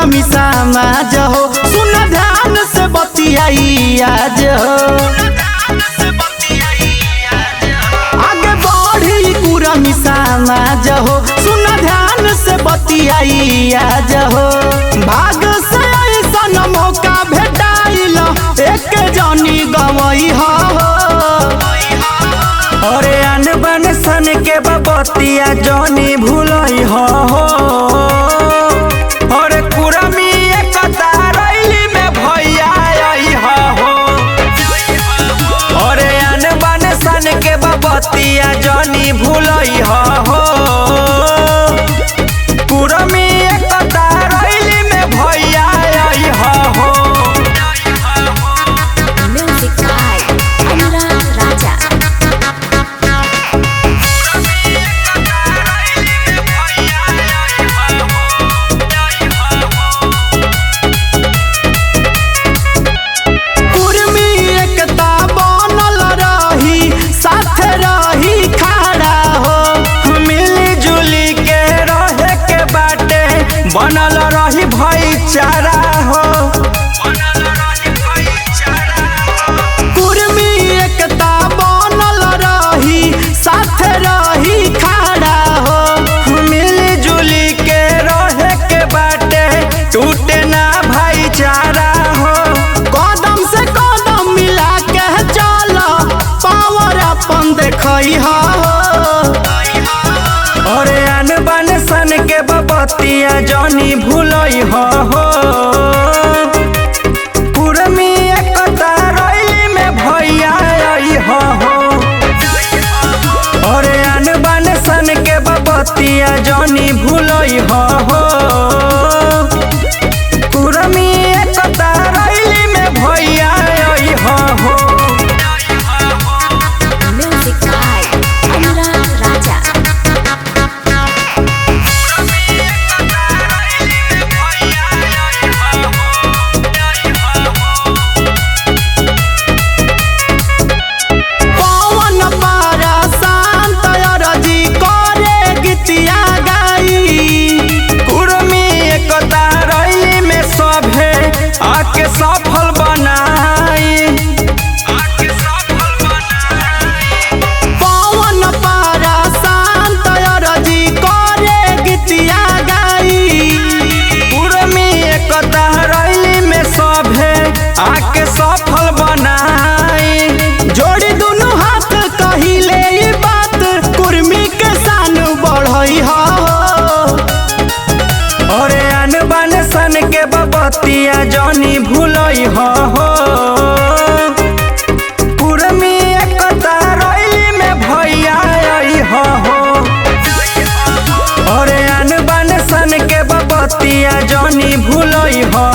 कुरमी समाज हो सुन ध्यान से बतियाई आज हो आगे बढ़ी कुरमी समाज हो सुन ध्यान से बतियाई आज हो भाग से ऐसन मौका भेटाइल एक जनी गवई हो अरे अन बन सन के बबतिया जनी भूलई हो अरे कुरमी एकता रैली में भैया आई हो अरे अन बन सन के बबतिया जनी भूलई हो कुरमी एकता रैली में भैया आई हो Music by Anurag Raja. Kurmi एकता बनल रही साथ रही खड़ा हो मिली जुली के रहे के बाटे बनल रही भाईचारा हो कुरमी एकता बनल रही साथ रही खड़ा हो मिली जुली के रहे के बाटे टूटे ना भाईचारा हो कदम से कदम मिला के चल पावर अपन देखई हो अरे अन बन सन के बबतिया जनी भूलई हो कुरमी एकता रैली में भैया आई हो अरे अन बन सन के बबतिया जनी भूलई हो कुरमी एकता रैली में भैया आई हो Music by Anurag Raja. पवन पारा शांत अरजी करे गीतिया गाई कुरमी एकता रैली में सभे आके सफल बनाई पवन पारा शांत अरजी करे गीतिया गाई कुरमी एकता रैली में सभे आके सफल बनाई जोड़ी दुनु हाथ कहिले ई बात कुर्मी के शान बढ़ई हो अरे अन बन सन के बबतिया जनी भूलई हो कुरमी एकता रैली में भैया आई हो अरे अन बन सन के बबतिया जनी भूलई हो